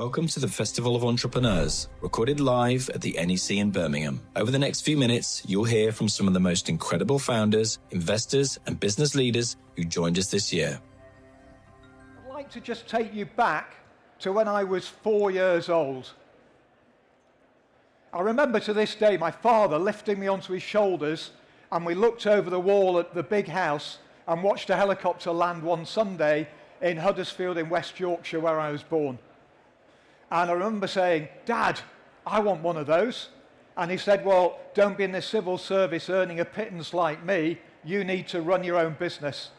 Welcome to the Festival of Entrepreneurs, recorded live at the NEC in Birmingham. Over the next few minutes, you'll hear from some of the most incredible founders, investors, and business leaders who joined us this year. I'd like to just take you back to when I was 4 years old. I remember to this day my father lifting me onto his shoulders, and we looked over the wall at the big house and watched a helicopter land one Sunday in Huddersfield in West Yorkshire, where I was born. And I remember saying, "Dad, I want one of those." And he said, "Well, don't be in the civil service earning a pittance like me. You need to run your own business."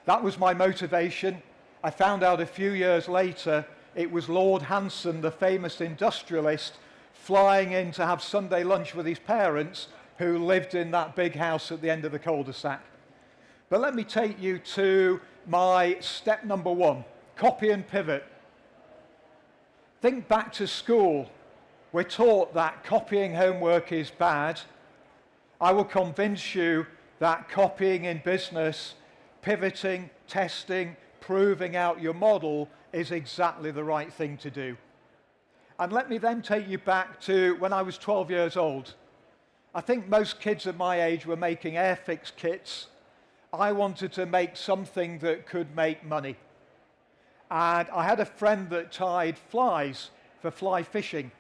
That was my motivation. I found out a few years later it was Lord Hanson, the famous industrialist, flying in to have Sunday lunch with his parents, who lived in that big house at the end of the cul-de-sac. But let me take you to my step number one, copy and pivot. Think back to school. We're taught that copying homework is bad. I will convince you that copying in business, pivoting, testing, proving out your model is exactly the right thing to do. And let me then take you back to when I was 12 years old. I think most kids of my age were making Airfix kits. I wanted to make something that could make money. And I had a friend that tied flies for fly fishing.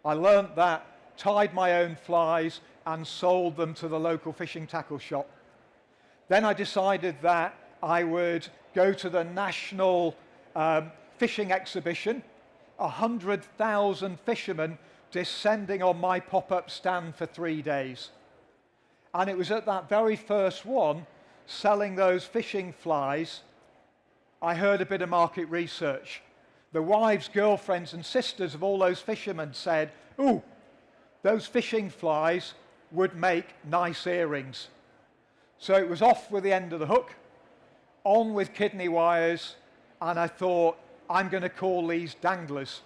I learnt that, tied my own flies, and sold them to the local fishing tackle shop. Then I decided that I would go to the national fishing exhibition, 100,000 fishermen descending on my pop-up stand for 3 days. And it was at that very first one, selling those fishing flies, I heard a bit of market research. The wives, girlfriends, and sisters of all those fishermen said, "Ooh, those fishing flies would make nice earrings." So it was off with the end of the hook, on with kidney wires, and I thought, I'm going to call these danglers.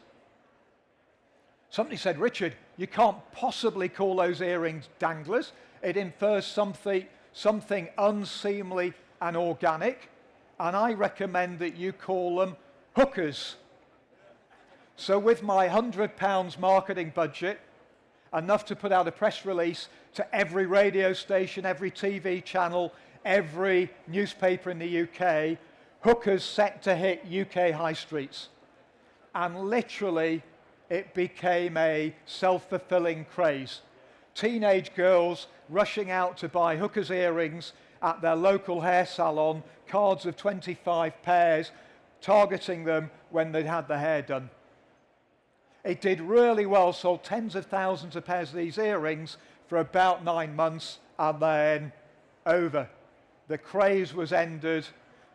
Somebody said, "Richard, you can't possibly call those earrings danglers. It infers something unseemly and organic. And I recommend that you call them hookers." So with my £100 marketing budget, enough to put out a press release to every radio station, every TV channel, every newspaper in the UK, hookers set to hit UK high streets. And literally, it became a self-fulfilling craze. Teenage girls rushing out to buy hookers' earrings at their local hair salon, cards of 25 pairs, targeting them when they'd had their hair done. It did really well, sold tens of thousands of pairs of these earrings for about 9 months, and then over. The craze was ended.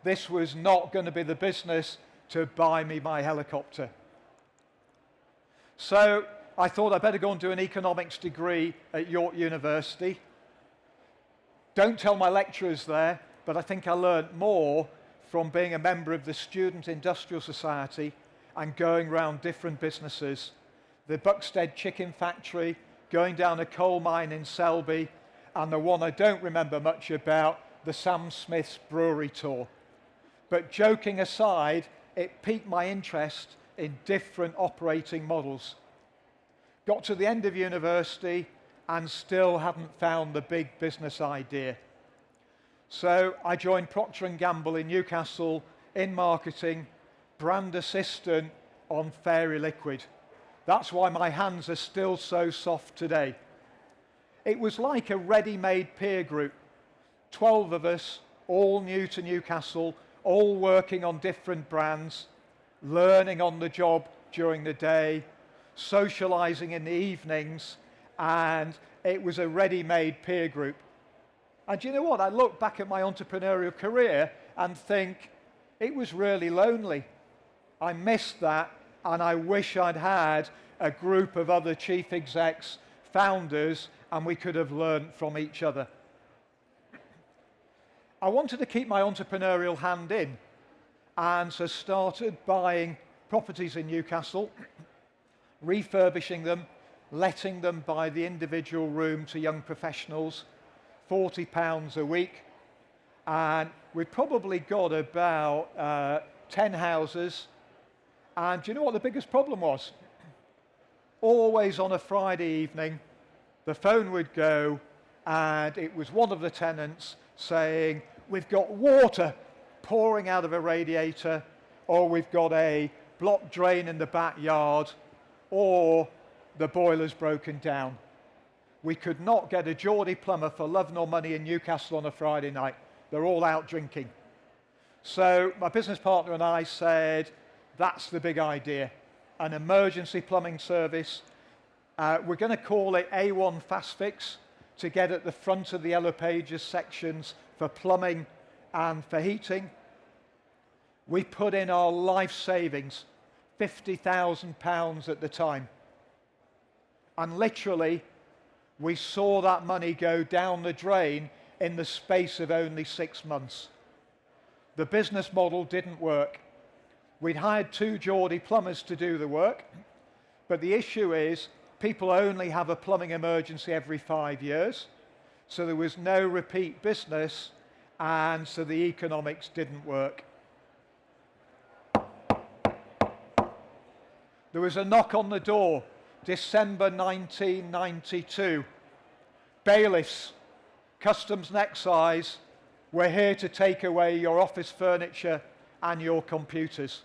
This was not going to be the business to buy me my helicopter. So I thought I'd better go and do an economics degree at York University. Don't tell my lecturers there, but I think I learnt more from being a member of the Student Industrial Society and going around different businesses. The Buxted Chicken Factory, going down a coal mine in Selby, and the one I don't remember much about, the Sam Smith's Brewery Tour. But joking aside, it piqued my interest in different operating models. Got to the end of university and still haven't found the big business idea. So I joined Procter & Gamble in Newcastle in marketing, brand assistant on Fairy Liquid. That's why my hands are still so soft today. It was like a ready-made peer group. 12 of us, all new to Newcastle, all working on different brands, learning on the job during the day, socializing in the evenings, and it was a ready-made peer group. And you know what? I look back at my entrepreneurial career and think it was really lonely. I missed that, and I wish I'd had a group of other chief execs, founders, and we could have learned from each other. I wanted to keep my entrepreneurial hand in, and so started buying properties in Newcastle, refurbishing them, letting them by the individual room to young professionals, £40 a week, and we probably got about 10 houses And do you know what the biggest problem was? Always on a Friday evening, the phone would go and it was one of the tenants saying, we've got water pouring out of a radiator, or we've got a blocked drain in the backyard, or the boiler's broken down. We could not get a Geordie plumber for love nor money in Newcastle on a Friday night. They're all out drinking. So my business partner and I said, that's the big idea. An emergency plumbing service. We're going to call it A1 Fast Fix to get at the front of the Yellow Pages sections for plumbing and for heating. We put in our life savings, £50,000 at the time. And literally, we saw that money go down the drain in the space of only 6 months. The business model didn't work. We'd hired 2 Geordie plumbers to do the work, but the issue is people only have a plumbing emergency every 5 years, so there was no repeat business, and so the economics didn't work. There was a knock on the door, December 1992. Bailiffs, Customs and Excise, we're here to take away your office furniture and your computers.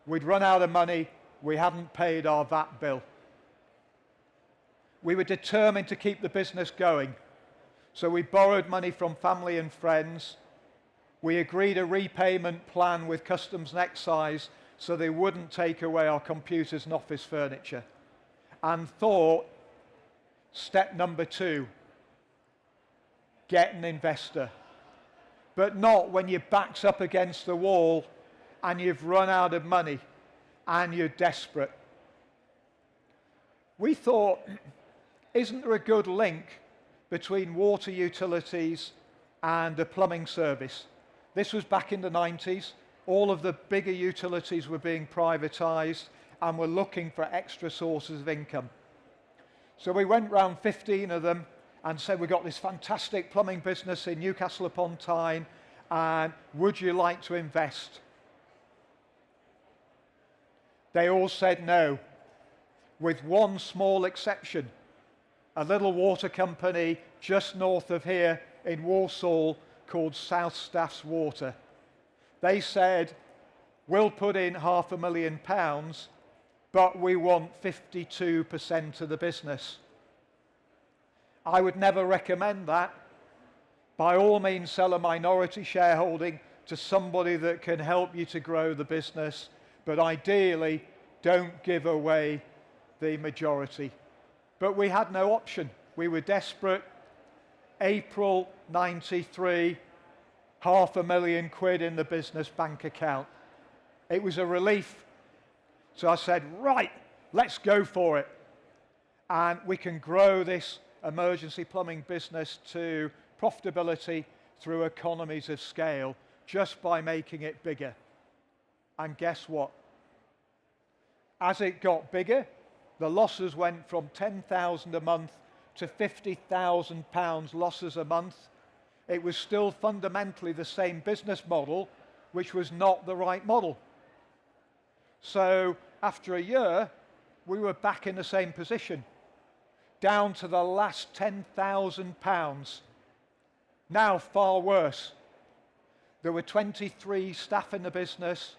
We'd run out of money, we hadn't paid our VAT bill. We were determined to keep the business going, so we borrowed money from family and friends. We agreed a repayment plan with Customs and Excise so they wouldn't take away our computers and office furniture, and thought, step number 2, get an investor. But not when your back's up against the wall and you've run out of money and you're desperate. We thought, isn't there a good link between water utilities and a plumbing service? This was back in the 90s. All of the bigger utilities were being privatized and were looking for extra sources of income. So we went round 15 of them and said, we've got this fantastic plumbing business in Newcastle upon Tyne, and would you like to invest? They all said no, with one small exception. A little water company just north of here in Walsall called South Staffs Water. They said, we'll put in £500,000, but we want 52% of the business. I would never recommend that. By all means, sell a minority shareholding to somebody that can help you to grow the business, but ideally, don't give away the majority. But we had no option. We were desperate. April 93, £500,000 in the business bank account. It was a relief. So I said, right, let's go for it. And we can grow this emergency plumbing business to profitability through economies of scale just by making it bigger. And guess what? As it got bigger, the losses went from £10,000 a month to £50,000 losses a month. It was still fundamentally the same business model, which was not the right model. So after a year, we were back in the same position, down to the last £10,000. Now far worse. There were 23 staff in the business,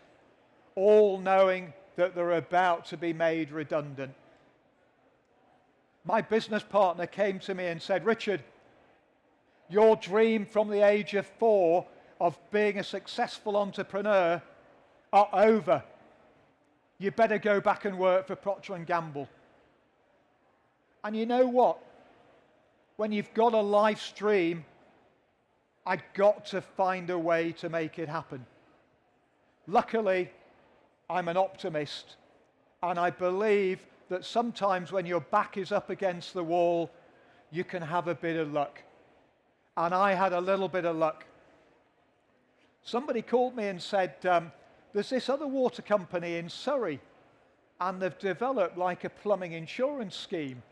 all knowing that they're about to be made redundant. My business partner came to me and said, Richard, your dream from the age of 4 of being a successful entrepreneur are over. You better go back and work for Procter & Gamble. And you know what? When you've got a live stream, I got to find a way to make it happen. Luckily, I'm an optimist, and I believe that sometimes when your back is up against the wall, you can have a bit of luck. And I had a little bit of luck. Somebody called me and said, there's this other water company in Surrey, and they've developed like a plumbing insurance scheme.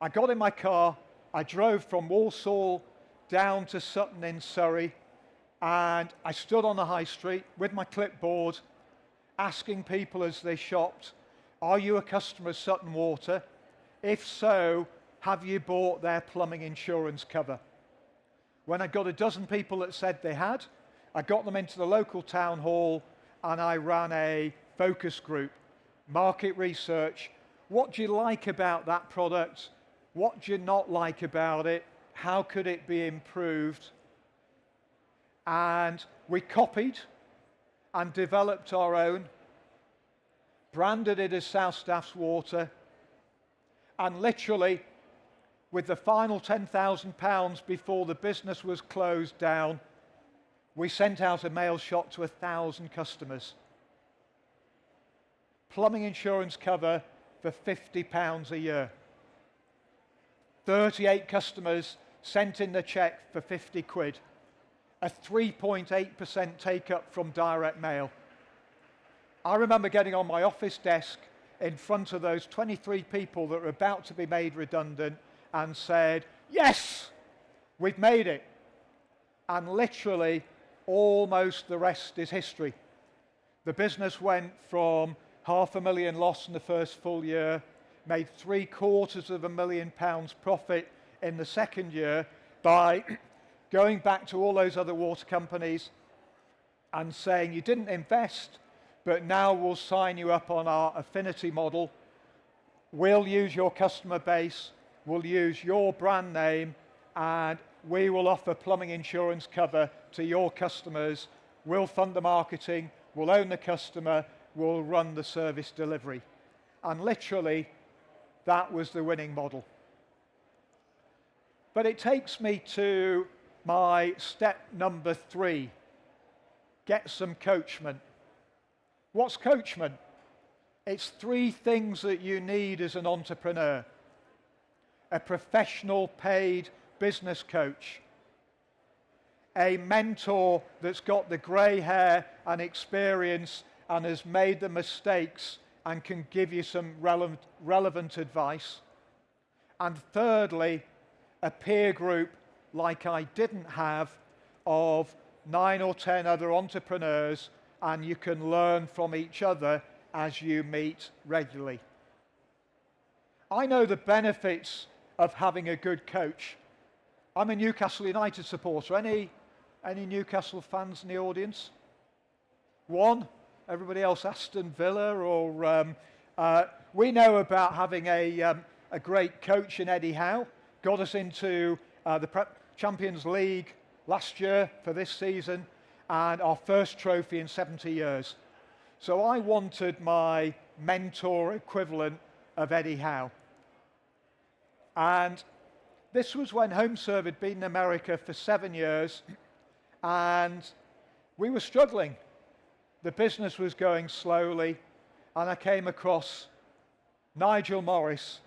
I got in my car, I drove from Walsall down to Sutton in Surrey, and I stood on the high street with my clipboard, asking people as they shopped, are you a customer of Sutton Water? If so, have you bought their plumbing insurance cover? When I got a dozen people that said they had, I got them into the local town hall and I ran a focus group, market research. What do you like about that product? What do you not like about it? How could it be improved? And we copied and developed our own, branded it as South Staff's Water, and literally, with the final £10,000 before the business was closed down, we sent out a mail shot to 1,000 customers. Plumbing insurance cover for £50 a year. 38 customers sent in the cheque for 50 quid. A 3.8% take-up from direct mail. I remember getting on my office desk in front of those 23 people that were about to be made redundant and said, yes, we've made it. And literally, almost the rest is history. The business went from £500,000 loss in the first full year, made £750,000 profit in the second year by going back to all those other water companies and saying, you didn't invest, but now we'll sign you up on our affinity model. We'll use your customer base, we'll use your brand name, and we will offer plumbing insurance cover to your customers. We'll fund the marketing, we'll own the customer, we'll run the service delivery. And literally, that was the winning model. But it takes me to my step number 3. Get some coachment. What's coachment? It's 3 things that you need as an entrepreneur. A professional paid business coach. A mentor that's got the grey hair and experience and has made the mistakes and can give you some relevant advice. And thirdly, a peer group like I didn't have of 9 or 10 other entrepreneurs, and you can learn from each other as you meet regularly. I know the benefits of having a good coach. I'm a Newcastle United supporter. Any Newcastle fans in the audience? One? Everybody else Aston Villa? Or we know about having a great coach in Eddie Howe. Got us into the Champions League last year for this season, and our first trophy in 70 years. So I wanted my mentor equivalent of Eddie Howe. And this was when HomeServe had been in America for 7 years, and we were struggling. The business was going slowly, and I came across Nigel Morris,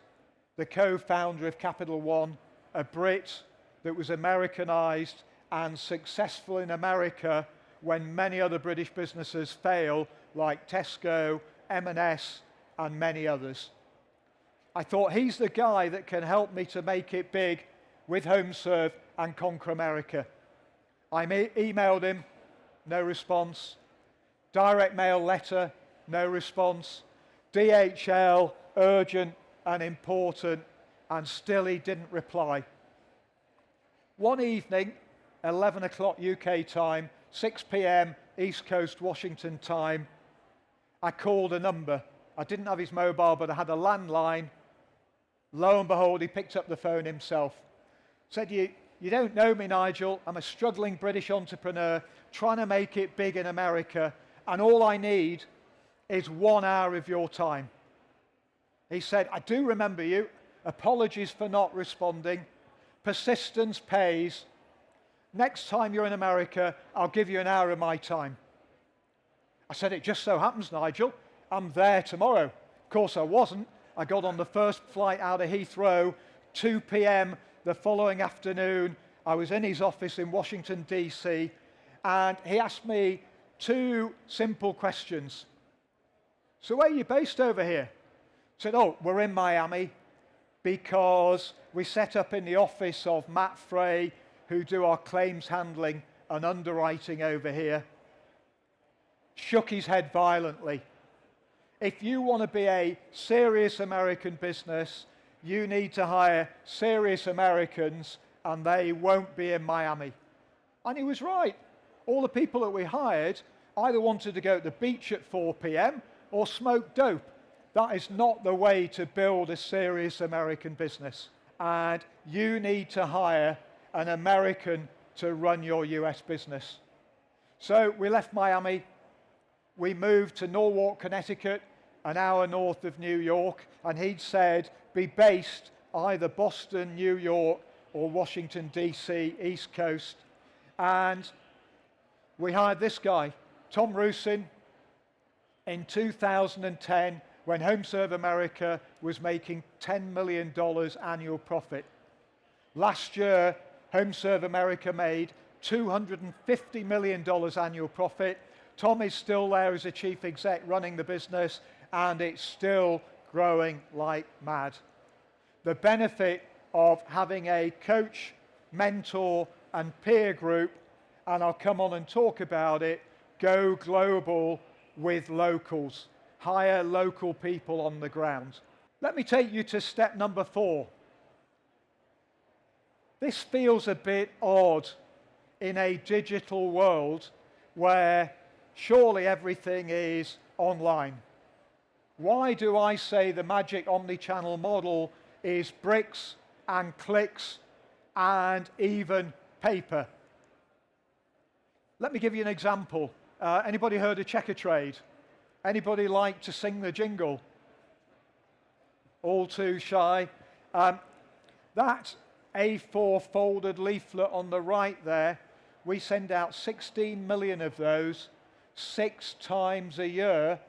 the co-founder of Capital One, a Brit that was Americanized and successful in America when many other British businesses fail, like Tesco, M&S, and many others. I thought, he's the guy that can help me to make it big with HomeServe and conquer America. I emailed him, no response. Direct mail letter, no response. DHL, urgent and important, and still he didn't reply. One evening, 11 o'clock UK time, 6 p.m. East Coast Washington time, I called a number. I didn't have his mobile, but I had a landline. Lo and behold, he picked up the phone himself. Said, you don't know me, Nigel. I'm a struggling British entrepreneur trying to make it big in America, and all I need is 1 hour of your time. He said, I do remember you. Apologies for not responding. Persistence pays. Next time you're in America, I'll give you 1 hour of my time. I said, it just so happens, Nigel, I'm there tomorrow. Of course I wasn't. I got on the first flight out of Heathrow, 2 p.m. the following afternoon. I was in his office in Washington, D.C., and he asked me 2 simple questions. So where are you based over here? I said, oh, we're in Miami because we set up in the office of Matt Frey, who do our claims handling and underwriting over here. shook his head violently. If you want to be a serious American business, you need to hire serious Americans, and they won't be in Miami. And he was right. All the people that we hired either wanted to go to the beach at 4 p.m. or smoke dope. That is not the way to build a serious American business. And you need to hire an American to run your US business. So we left Miami. We moved to Norwalk, Connecticut, an hour north of New York. And he'd said, be based either Boston, New York, or Washington, D.C., East Coast. And we hired this guy, Tom Rusin, in 2010, when HomeServe America was making $10 million annual profit. Last year, HomeServe America made $250 million annual profit. Tom is still there as a chief exec running the business, and it's still growing like mad. The benefit of having a coach, mentor, and peer group, and I'll come on and talk about it, go global with locals. Hire local people on the ground. Let me take you to step number 4. This feels a bit odd in a digital world where surely everything is online. Why do I say the magic omni-channel model is bricks and clicks and even paper? Let me give you an example. Anybody heard of Checker Trade? Anybody like to sing the jingle? All too shy. That A4 folded leaflet on the right there, we send out 16 million of those 6 times a year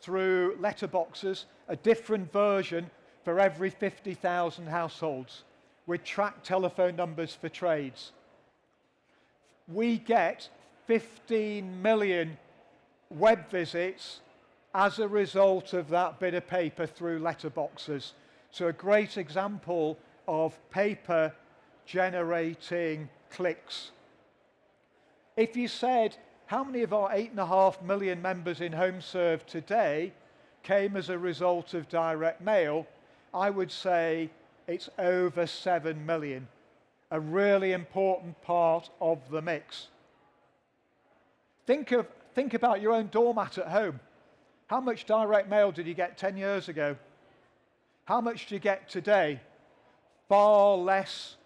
through letterboxes, a different version for every 50,000 households with tracked telephone numbers for trades. We get 15 million web visits as a result of that bit of paper through letterboxes. So a great example of paper generating clicks. If you said, how many of our 8.5 million members in HomeServe today came as a result of direct mail, I would say it's over 7 million. A really important part of the mix. Think about your own doormat at home. How much direct mail did you get 10 years ago? How much do you get today? Far less.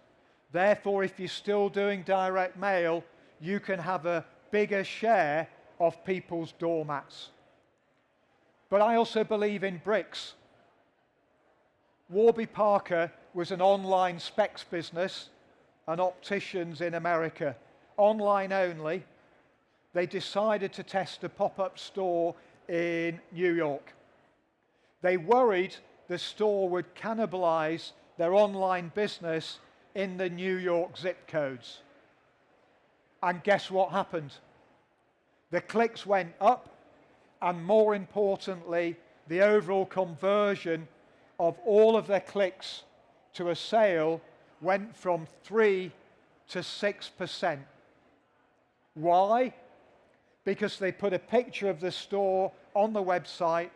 Therefore, if you're still doing direct mail, you can have a bigger share of people's doormats. But I also believe in bricks. Warby Parker was an online specs business and opticians in America, online only. They decided to test a pop-up store in New York. They worried the store would cannibalize their online business in the New York zip codes. And guess what happened? The clicks went up, and more importantly, the overall conversion of all of their clicks to a sale went from 3 to 6%. Why? Because they put a picture of the store on the website.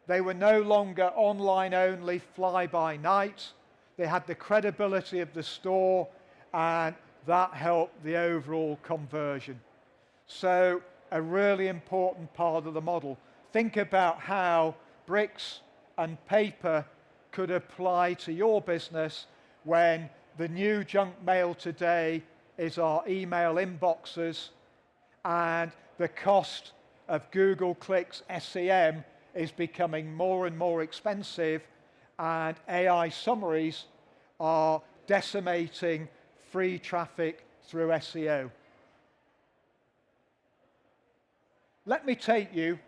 They were no longer online only, fly by night. They had the credibility of the store, and that helped the overall conversion. So a really important part of the model. Think about how bricks and paper could apply to your business when the new junk mail today is our email inboxes, and the cost of Google clicks SEM is becoming more and more expensive, and AI summaries are decimating free traffic through SEO. Let me take you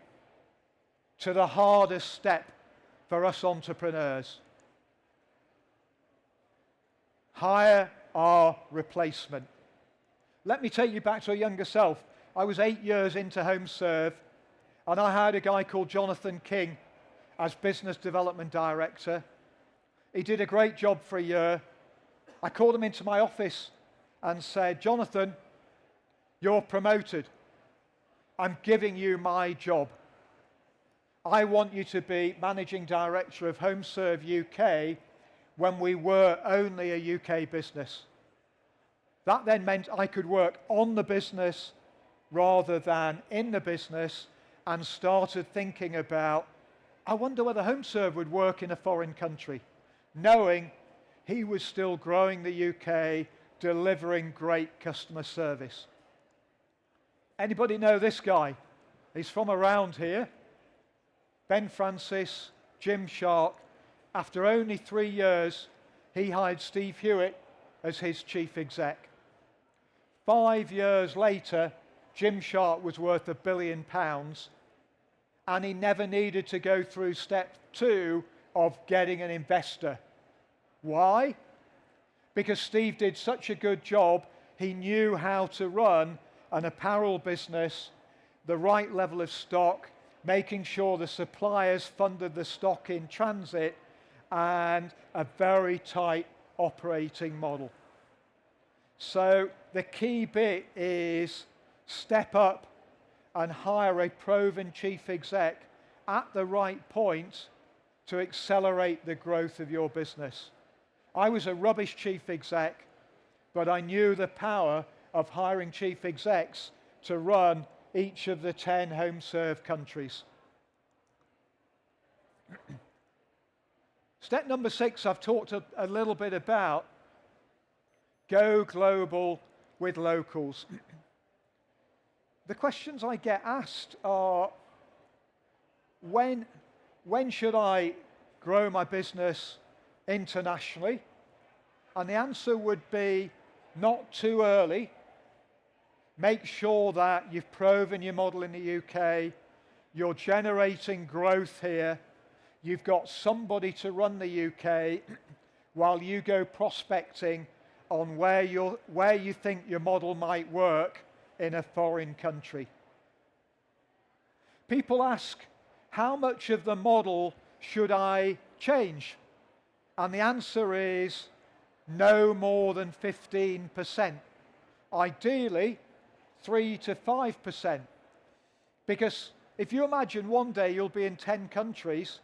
to the hardest step for us entrepreneurs. Hire our replacement. Let me take you back to a younger self. I was 8 years into HomeServe, and I hired a guy called Jonathan King as business development director. He did a great job for a year. I called him into my office and said, Jonathan, you're promoted. I'm giving you my job. I want you to be managing director of HomeServe UK when we were only a UK business. That then meant I could work on the business rather than in the business, and started thinking about, I wonder whether HomeServe would work in a foreign country, knowing he was still growing the UK, delivering great customer service. Anybody know this guy? He's from around here. Ben Francis, Jim Shark. After only 3 years, he hired Steve Hewitt as his chief exec. 5 years later, Jim Shark was worth £1 billion, and he never needed to go through step 2 of getting an investor. Why? Because Steve did such a good job, he knew how to run an apparel business, the right level of stock, making sure the suppliers funded the stock in transit, and a very tight operating model. So the key bit is step up and hire a proven chief exec at the right point to accelerate the growth of your business. I was a rubbish chief exec, but I knew the power of hiring chief execs to run each of the 10 HomeServe countries. Step number 6, I've talked a little bit about. Go global with locals. The questions I get asked are, when should I grow my business internationally? And the answer would be not too early. Make sure that you've proven your model in the UK, you're generating growth here, you've got somebody to run the UK while you go prospecting on where you think your model might work in a foreign country. People ask, how much of the model should I change? And the answer is no more than 15%. Ideally, 3 to 5%. Because if you imagine one day you'll be in 10 countries,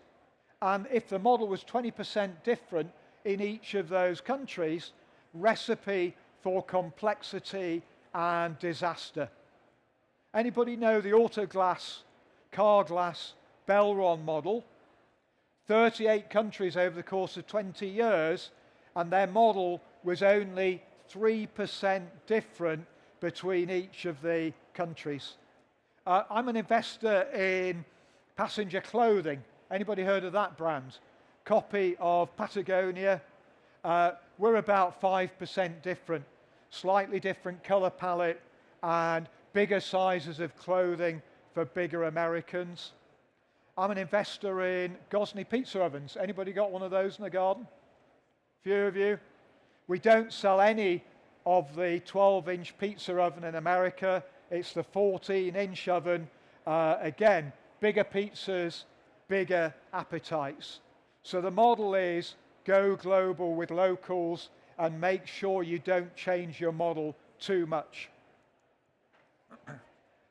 and if the model was 20% different in each of those countries, recipe for complexity and disaster. Anybody know the Autoglass, Carglass, Belron model? 38 countries over the course of 20 years, and their model was only 3% different between each of the countries. I'm an investor in passenger clothing. Anybody heard of that brand? Copy of Patagonia. We're about 5% different, slightly different color palette and bigger sizes of clothing for bigger Americans. I'm an investor in Gosney pizza ovens. Anybody got one of those in the garden? Few of you. We don't sell any of the 12-inch pizza oven in America. It's the 14-inch oven. Again, bigger pizzas, bigger appetites. So the model is go global with locals and make sure you don't change your model too much.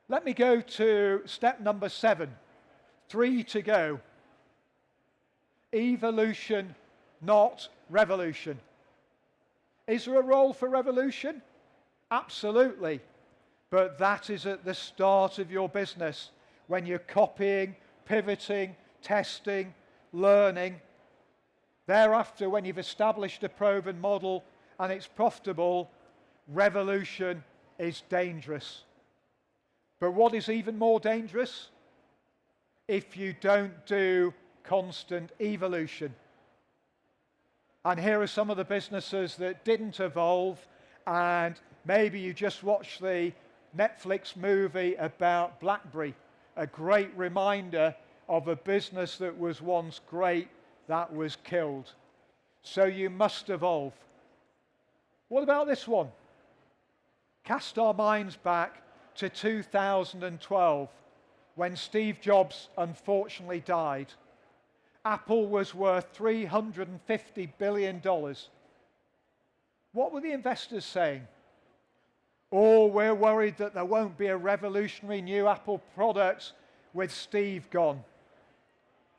Let me go to step number 7. 3 to go. Evolution, not revolution. Is there a role for revolution? Absolutely. But that is at the start of your business, when you're copying, pivoting, testing, learning. Thereafter, when you've established a proven model and it's profitable, revolution is dangerous. But what is even more dangerous? If you don't do constant evolution. And here are some of the businesses that didn't evolve, and maybe you just watched the Netflix movie about BlackBerry, a great reminder of a business that was once great that was killed. So you must evolve. What about this one? Cast our minds back to 2012, when Steve Jobs unfortunately died. Apple was worth $350 billion. What were the investors saying? Or we're worried that there won't be a revolutionary new Apple product with Steve gone.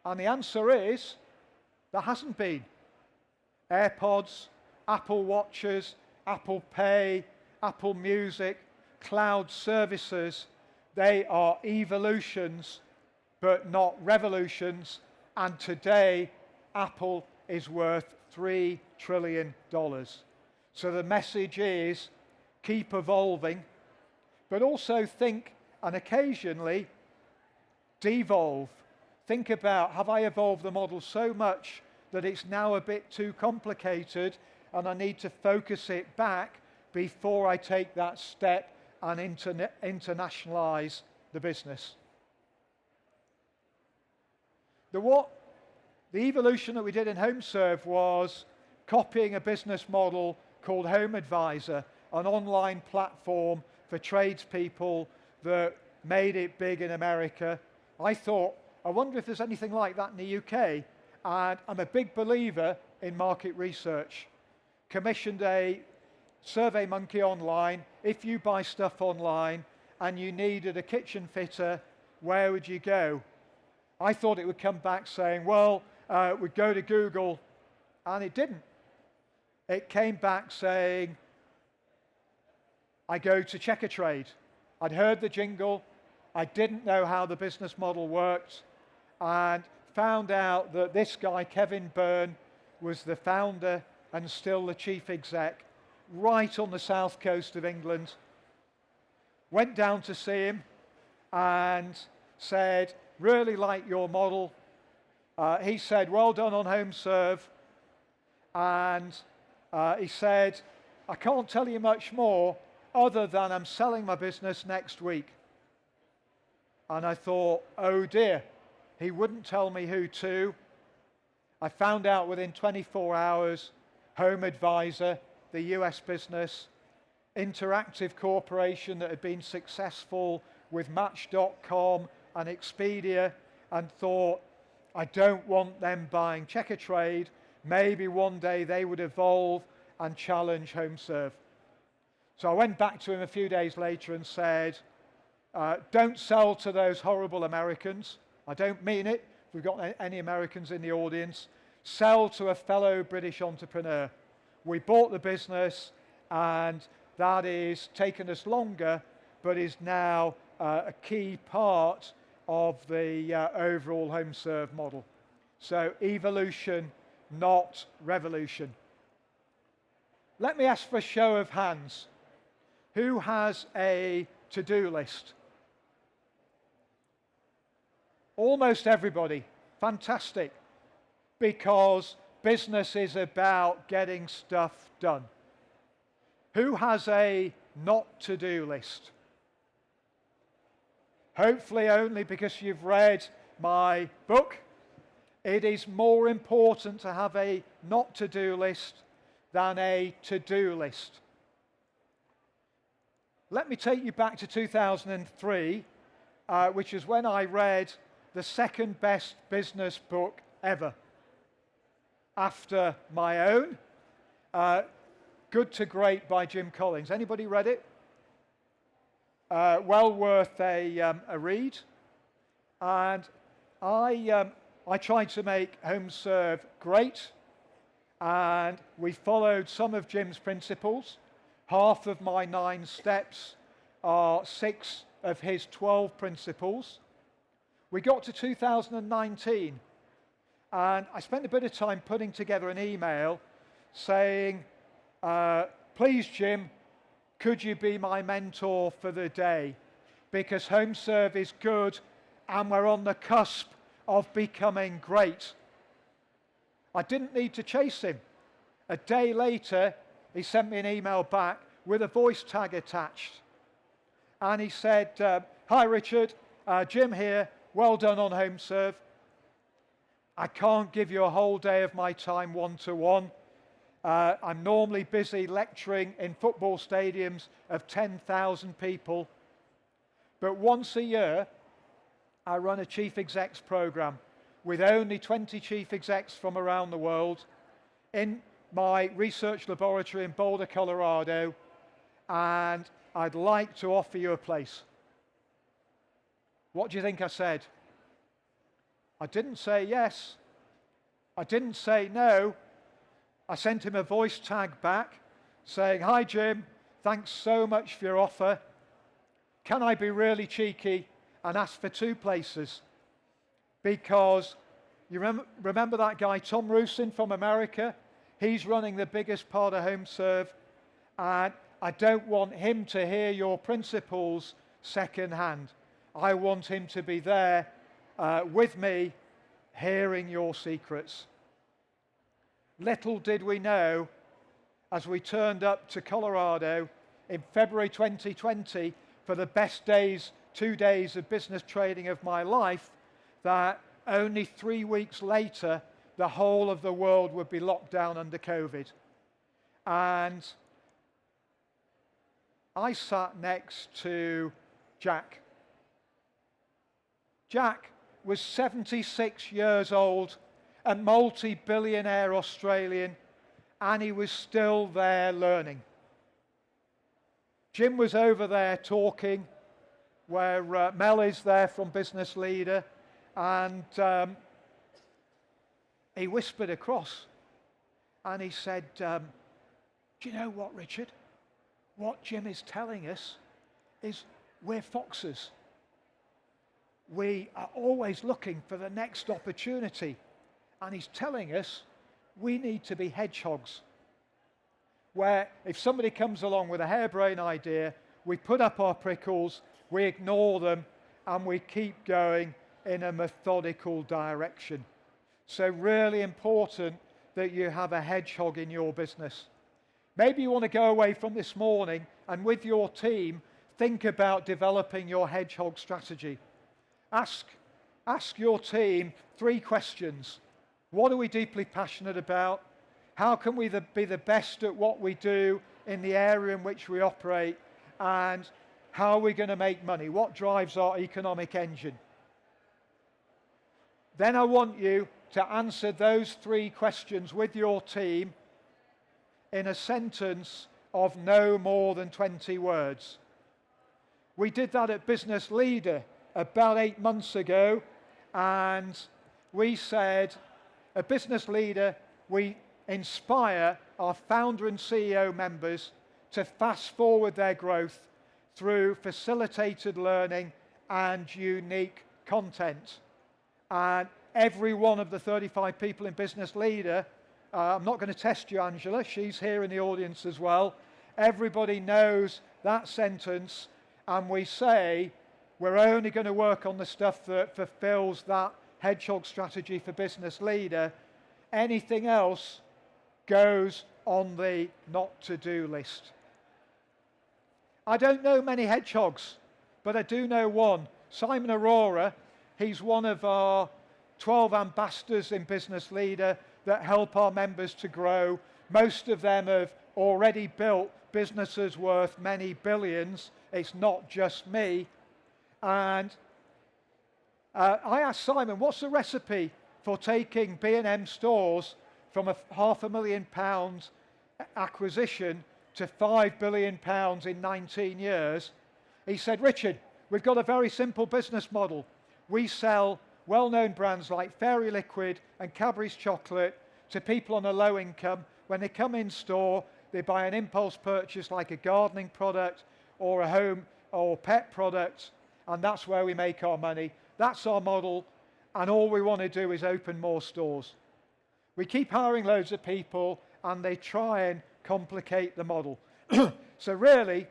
And the answer is, there hasn't been. AirPods, Apple Watches, Apple Pay, Apple Music, cloud services, they are evolutions, but not revolutions. And today, Apple is worth $3 trillion. So the message is, keep evolving, but also think and occasionally devolve. Think about, have I evolved the model so much that it's now a bit too complicated and I need to focus it back before I take that step and internationalize the business? The evolution that we did in HomeServe was copying a business model called Home Advisor, an online platform for tradespeople that made it big in America. I thought, I wonder if there's anything like that in the UK. And I'm a big believer in market research. Commissioned a SurveyMonkey online. If you buy stuff online and you needed a kitchen fitter, where would you go? I thought it would come back saying, well, we'd go to Google, and it didn't. It came back saying, I go to Checkatrade. I'd heard the jingle, I didn't know how the business model worked, and found out that this guy, Kevin Byrne, was the founder and still the chief exec, right on the south coast of England. Went down to see him and said, really like your model. He said, well done on HomeServe. And he said, I can't tell you much more other than I'm selling my business next week. And I thought, oh dear, he wouldn't tell me who to. I found out within 24 hours, Home Advisor, the US business, Interactive Corporation that had been successful with Match.com and Expedia, and thought, I don't want them buying Checkatrade. Maybe one day they would evolve and challenge HomeServe. So I went back to him a few days later and said, don't sell to those horrible Americans. I don't mean it. If we've got any Americans in the audience, sell to a fellow British entrepreneur. We bought the business, and that is taken us longer, but is now a key part of the overall HomeServe model. So evolution, not revolution. Let me ask for a show of hands. Who has a to-do list? Almost everybody. Fantastic. Because business is about getting stuff done. Who has a not to-do list? Hopefully only because you've read my book. It is more important to have a not to-do list than a to-do list. Let me take you back to 2003, which is when I read the second best business book ever, after my own, Good to Great by Jim Collins. Anybody read it? Well worth a read. And I tried to make HomeServe great, and we followed some of Jim's principles. Half of my 9 steps are 6 of his 12 principles. We got to 2019, and I spent a bit of time putting together an email saying, please, Jim, could you be my mentor for the day? Because HomeServe is good, and we're on the cusp of becoming great. I didn't need to chase him. A day later, he sent me an email back with a voice tag attached. And he said, hi Richard, Jim here, well done on HomeServe. I can't give you a whole day of my time one-to-one. I'm normally busy lecturing in football stadiums of 10,000 people. But once a year, I run a chief execs program with only 20 chief execs from around the world in my research laboratory in Boulder, Colorado. And I'd like to offer you a place. What do you think I said? I didn't say yes. I didn't say no. I sent him a voice tag back saying, "Hi Jim, thanks so much for your offer. Can I be really cheeky and ask for 2 places? Because you remember that guy Tom Rusin from America? He's running the biggest part of HomeServe, and I don't want him to hear your principles secondhand. I want him to be there with me, hearing your secrets." Little did we know, as we turned up to Colorado in February 2020 for the best 2 days of business training of my life, that only 3 weeks later, the whole of the world would be locked down under COVID. And I sat next to Jack. Jack was 76 years old, a multi-billionaire Australian, and he was still there learning. Jim was over there talking, where Mel is there from Business Leader, and he whispered across, and he said, "Do you know what, Richard? What Jim is telling us is we're foxes. We are always looking for the next opportunity. And he's telling us we need to be hedgehogs, where if somebody comes along with a harebrained idea, we put up our prickles, we ignore them, and we keep going in a methodical direction." So really important that you have a hedgehog in your business. Maybe you want to go away from this morning and with your team, think about developing your hedgehog strategy. Ask your team 3 questions. What are we deeply passionate about? How can we be the best at what we do in the area in which we operate? And how are we going to make money? What drives our economic engine? Then I want you to answer those 3 questions with your team in a sentence of no more than 20 words. We did that at Business Leader about 8 months ago, and we said, a Business Leader, we inspire our founder and CEO members to fast forward their growth through facilitated learning and unique content. And every one of the 35 people in Business Leader, I'm not going to test you, Angela, she's here in the audience as well. Everybody knows that sentence, and we say we're only going to work on the stuff that fulfills that hedgehog strategy for Business Leader. Anything else goes on the not to do list. I don't know many hedgehogs, but I do know one. Simon Aurora, he's one of our 12 ambassadors in Business Leader that help our members to grow. Most of them have already built businesses worth many billions. It's not just me. And I asked Simon, what's the recipe for taking B&M stores from a £500,000 acquisition to £5 billion in 19 years? He said, Richard, we've got a very simple business model. We sell well-known brands like Fairy Liquid and Cadbury's Chocolate to people on a low income. When they come in store, they buy an impulse purchase like a gardening product or a home or pet product, and that's where we make our money. That's our model, and all we want to do is open more stores. We keep hiring loads of people, and they try and complicate the model. So really,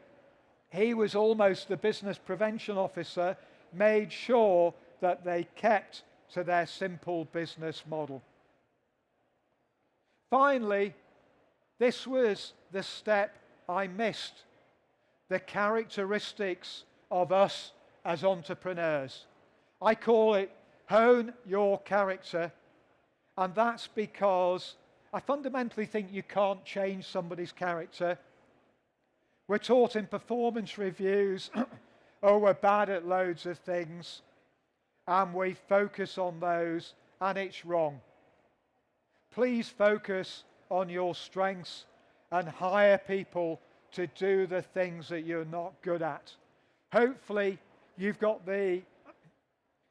he was almost the business prevention officer, made sure that they kept to their simple business model. Finally, this was the step I missed, the characteristics of us as entrepreneurs. I call it hone your character, and that's because I fundamentally think you can't change somebody's character. We're taught in performance reviews, oh, we're bad at loads of things, and we focus on those, and it's wrong. Please focus on your strengths and hire people to do the things that you're not good at. Hopefully, you've got the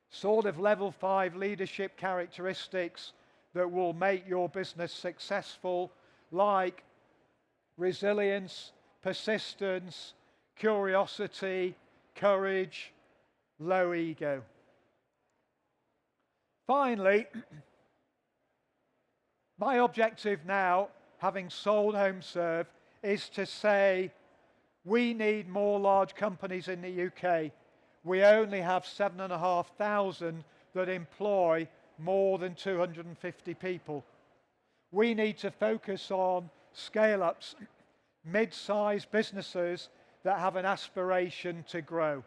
sort of level 5 leadership characteristics that will make your business successful, like resilience, persistence, curiosity, courage, low ego. Finally, my objective now, having sold HomeServe, is to say we need more large companies in the UK. We only have 7,500 that employ more than 250 people. We need to focus on scale-ups, mid-sized businesses that have an aspiration to grow.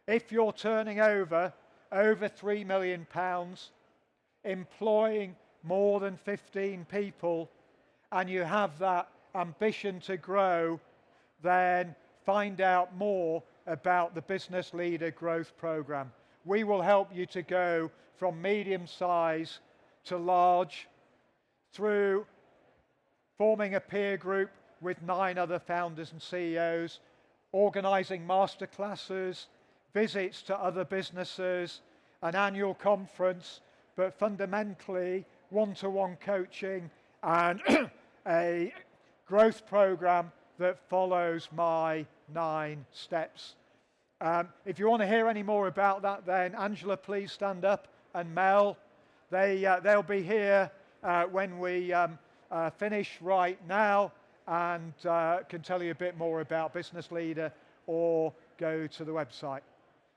If you're turning over £3 million, employing more than 15 people, and you have that ambition to grow, then find out more about the Business Leader Growth Program. We will help you to go from medium size to large through forming a peer group with 9 other founders and CEOs, organizing masterclasses, visits to other businesses, an annual conference, but fundamentally one-to-one coaching and a growth program that follows my 9 steps. If you want to hear any more about that, then Angela, please stand up, and Mel, they'll be here when we finish right now, and can tell you a bit more about Business Leader, or go to the website.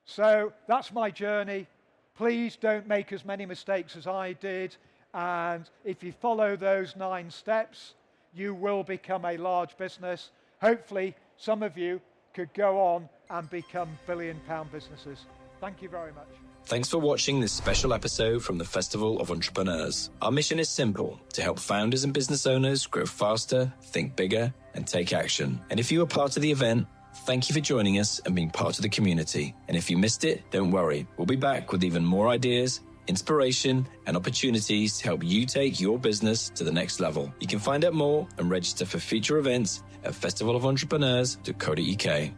So that's my journey. Please don't make as many mistakes as I did, and if you follow those 9 steps, you will become a large business. Hopefully, some of you could go on and become billion-pound businesses. Thank you very much. Thanks for watching this special episode from the Festival of Entrepreneurs. Our mission is simple: to help founders and business owners grow faster, think bigger, and take action. And if you were part of the event, thank you for joining us and being part of the community. And if you missed it, don't worry. We'll be back with even more ideas, inspiration, and opportunities to help you take your business to the next level. You can find out more and register for future events at festivalofentrepreneurs.co.uk.